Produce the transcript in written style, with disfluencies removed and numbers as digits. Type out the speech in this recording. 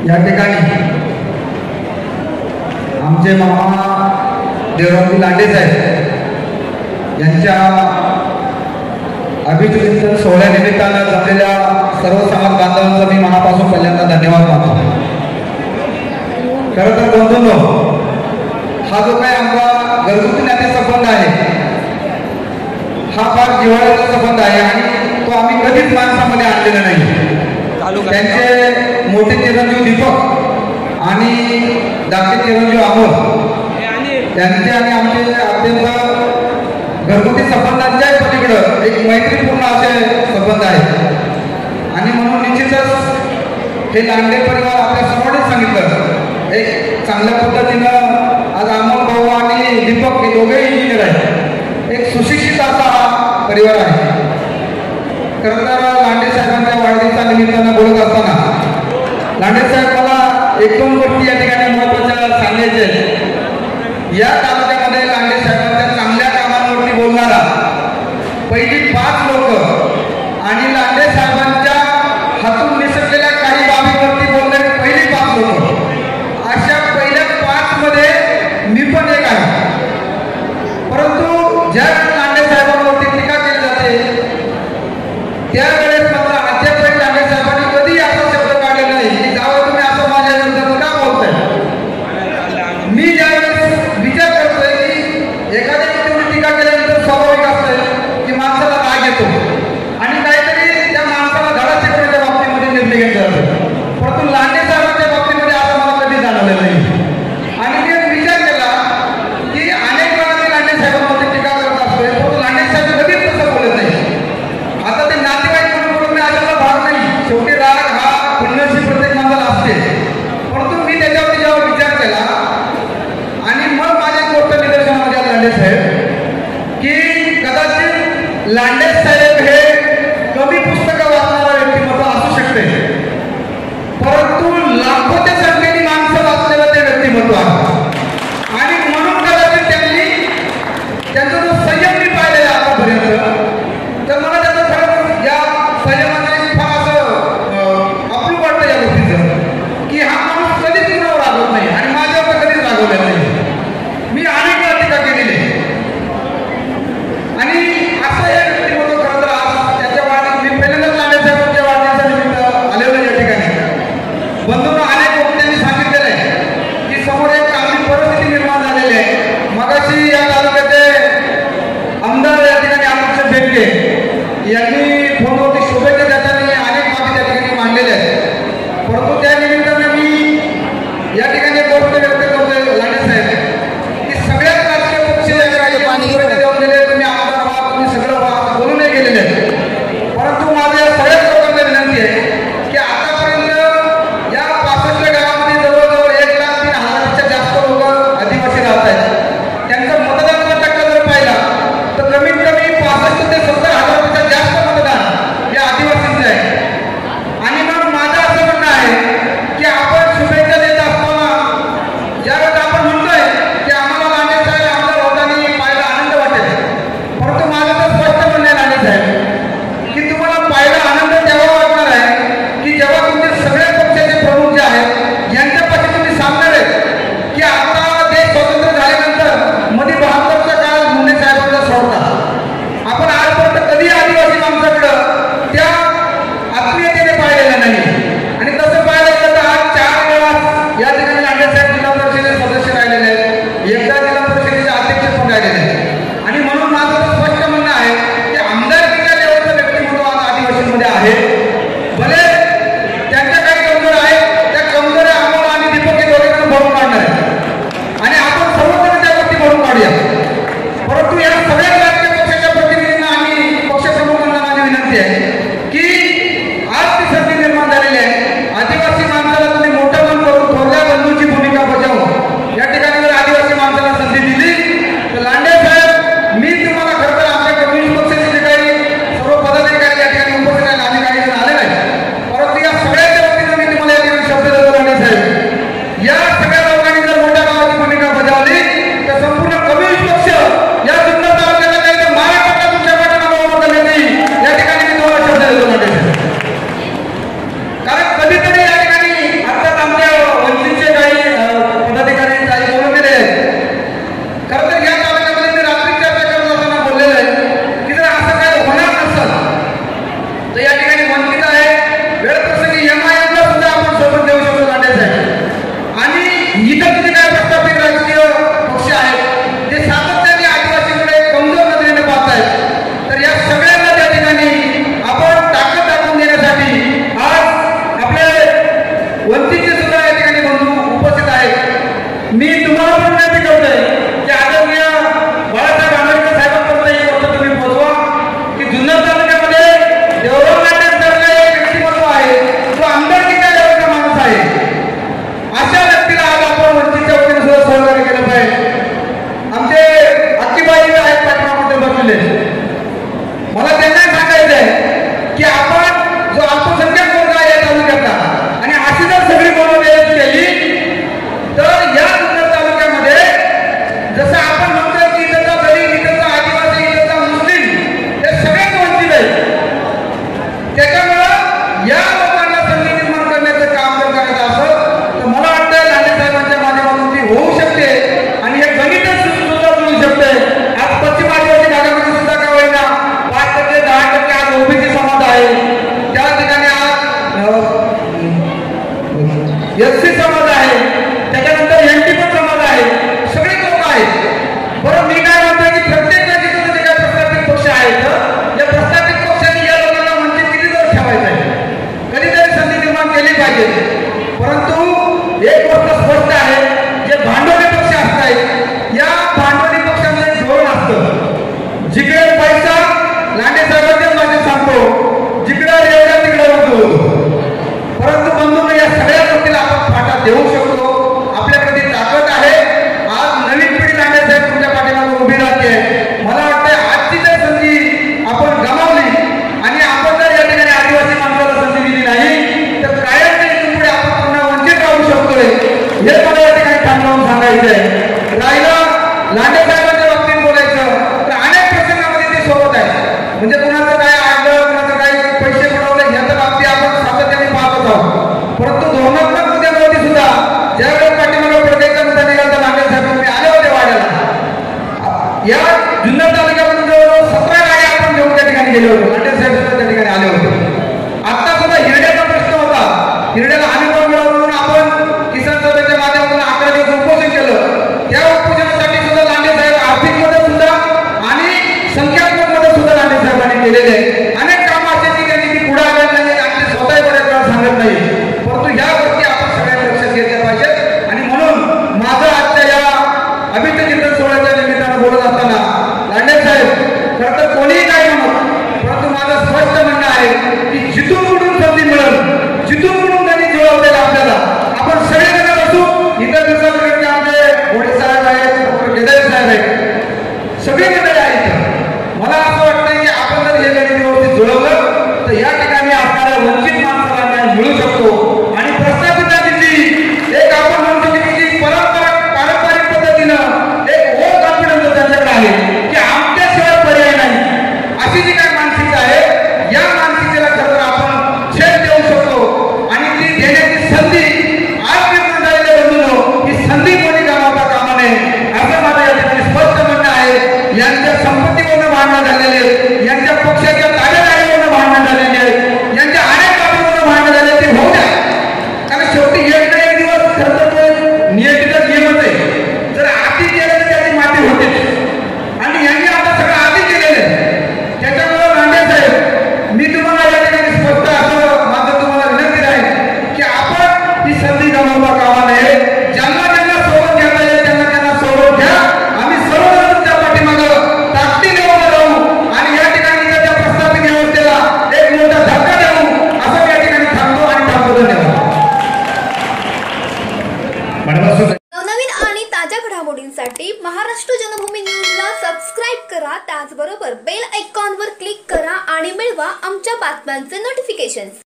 या ठिकाणी आमचे मामा देवरामजी लांडे साहेब यांच्या अभिजित सोहळ्यानिमित्तानं जमलेल्या सर्व समाज बांधवांचा मी मनापासून पहिल्यांदा धन्यवाद मानतो। खरं तर बंधूंनो, हा जो काही आमचा घरगुती नाते संबंध आहे हा फार जिव्हाळ्याचा संबंध आहे आणि तो आम्ही कधीच माणसामध्ये आणलेला नाही। त्यांचे मोठे चिरंजीव दीपक आणि धाकटे चिरंजीव अमोल त्यांचे आणि आमचे अत्यंत घरगुती संबंधांच्या पलीकडं एक मैत्रीपूर्ण असे संबंध आहेत आणि म्हणून निश्चितच हे लांडे परिवार आपल्या समोरच सांगितलं एक चांगल्या पद्धतीनं आज अमोल भाऊ आणि दीपक हे दोघेही इंजिनियर आहेत। एक सुशिक्षित असा हा परिवार आहे। खरं तर लांडे साहेबांच्या वाढदिवसा निमित्तानं बोलत असताना लांडे साहेब मला एक दोन गोष्टी या ठिकाणी महत्त्वाच्या सांगायच्या। या तालुक्यामध्ये लांडे साहेबांच्या चांगल्या कामांवरती बोलणारा पहिली 5 लोक आणि लांडे साहेबांच्या हातून निसटलेल्या काही बाबींवरती बोलणारी पहिली 5 लोक अशा पहिल्या 5 मध्ये मी पण एक आहे। परंतु ज्या लांडे साहेबांवरती टीका केली जाते त्यावेळेस मात्र अद्यापही लांडे साहेबांनी कधी असा शब्द काढलेला नाही की जावं तुम्ही असं माझ्या विरोधात का बोलताय। मी ज्यावेळेस विचार करतोय की एखाद्या व्यक्तीवर टीका केल्यानंतर स्वाभाविक असतंय की माणसाला राग येतो आणि काहीतरी त्या माणसाला धडा शिकवण्याच्या बाबतीमध्ये निर्णय घेतला जातो। परंतु लांडे साहेबांच्या बाबतीमध्ये असं मला कधी जाणवलं नाही आणि मी विचार केला की अनेक वेळा मी लांडे साहेबांमध्ये टीका करत असतोय परंतु लांडे साहेब कधीच तसं बोलत नाही। आता ते नातेवाईक म्हणून बोलून अशाला भाग नाही, शेवटी राग हा पुण्यशी प्रत्येक माणसाला असते। परंतु मी त्याच्यावर जेव्हा विचार केला आणि मग माझ्या मोठं निदर्शनामध्ये लांडे साहेब की कदाचित लांडे साहेब हे कमी पुस्तकं वाचणारा व्यक्तिमत्व असू शकते परंतु लाखोच्या संख्येने माणसं वाचलेलं ते व्यक्तिमत्व आहे आणि म्हणून कदाचित त्यांचा जो संयम मी पाहिलेला आतापर्यंत तर मला त्याचं खरंच या संयमाचं फार असं अप्रूप वाटतं या गोष्टीचं की हा माणूस कधीच कुणावर रागवत नाही आणि माझ्यावर कधीच रागवलेला नाही। मी अनेक वेळा टीका केलेली आणि असं हे व्यक्तिमत्व खरं तर आज त्याच्या मी पहिल्यांदाच लांडे साहेबांच्या वाढदिवसानिमित्त आलेलो या ठिकाणी बंधूंना अनेक गोष्टी त्यांनी सांगितलेलं आहे की समोर एक चांगली परिस्थिती निर्माण झालेली आहे। मगाशी या तालुक्याचे आमदार या ठिकाणी आमचे गेले होते, लांडे साहेब सुद्धा त्या ठिकाणी आले होते. आता सुद्धा हिरड्याचा प्रश्न होता, हिरड्याला हमीभाव मिळावा म्हणून आपण किसान सभेच्या माध्यमातून 11 दिवस उपोषण केलं. त्या उपोषणासाठी सुद्धा लांडे साहेब आर्थिक मदत सुद्धा आणि संख्यात्मक मदत सुद्धा लांडे साहेबांनी केलेले आहे. अनेक कामं असे की त्यांनी ती पुढे आले नाही आणि स्वतः बऱ्याच सांगत नाही, परंतु ह्या गोष्टी आपण सगळ्यांनी लक्षात घेतल्या पाहिजेत. आणि म्हणून माझं आजच्या या अभिष्ट चिंतन सोहळ्याच्या निमित्तानं बोलत असताना लांडे साहेब खरं तर कोणीही काय म्हणत, परंतु माझं स्पष्ट म्हणणं आहे की जिथून कुठून संधी मिळेल, जिथून कुठून त्यांनी जुळवलेलं आपल्याला आपण सगळेजण असू. इतर दिवसाकडे आमचे घोडे साहेब आहेत, डॉक्टर केदारी साहेब आहेत, सगळे मंडळी आहेत. मला असं वाटतं की आपण जर हे गणित व्यवस्थित जुळवलं तर या ठिकाणी असणाऱ्या वंचित माणसाला न्याय मिळू शकतो. आणि प्रस्थापितांची एक आपण म्हणतो की पारंपरिक पद्धतीनं एक ओव्हर कॉन्फिडन्स त्यांच्याकडे आहे की आमच्याशिवाय पर्याय नाही, अशी जी काय मानसिकता आहे, या मानसिकतेला खरं आपण छेद देऊ शकतो. आणि ती देण्याची संधी आज निर्माण झालेल्या बंधूंनो, ही संधी कोणी गमावता कामा नये असं माझं या ठिकाणी स्पष्ट म्हणणं आहे. यांच्या संपत्तीवरून भांडणं झालेले आहेत, यांच्या पक्षाच्या ताब्यादारीवरून भांडणं झालेली आहेत, यांच्या अनेक बाबीवरून भांडणं झाले, ते होऊ द्या. कारण शेवटी एक ना एक दिवस खरं तर नियतीचा नियमच आहे. जर आधी केलं तर त्याची माती होते आणि यांनी आता सगळं आधी केलेलं आहे. त्याच्यामुळे लांडे साहेब, मी तुम्हाला या ठिकाणी स्पष्ट असं माझं तुम्हाला विनंती आहे की आपण ही संधी गमावता कामा नये. ज्यांना ज्यांना सोबत घेता येईल त्यांना त्यांना सोबत घ्या. आम्ही सर्वजण तुमच्या पाठीमागं ताकदीने उभं राहू आणि या ठिकाणी त्या प्रस्थापित व्यवस्थेला एक मोठा धक्का देऊ असं या ठिकाणी थांबतो आणि थांबतो. धन्यवाद. नवनवीन आणि ताज्या घडामोडींसाठी महाराष्ट्र जनभूमी न्यूजला सबस्क्राईब करा. त्याचबरोबर बेल आयकॉनवर क्लिक करा आणि मिळवा आमच्या बातम्यांचे नोटिफिकेशन्स.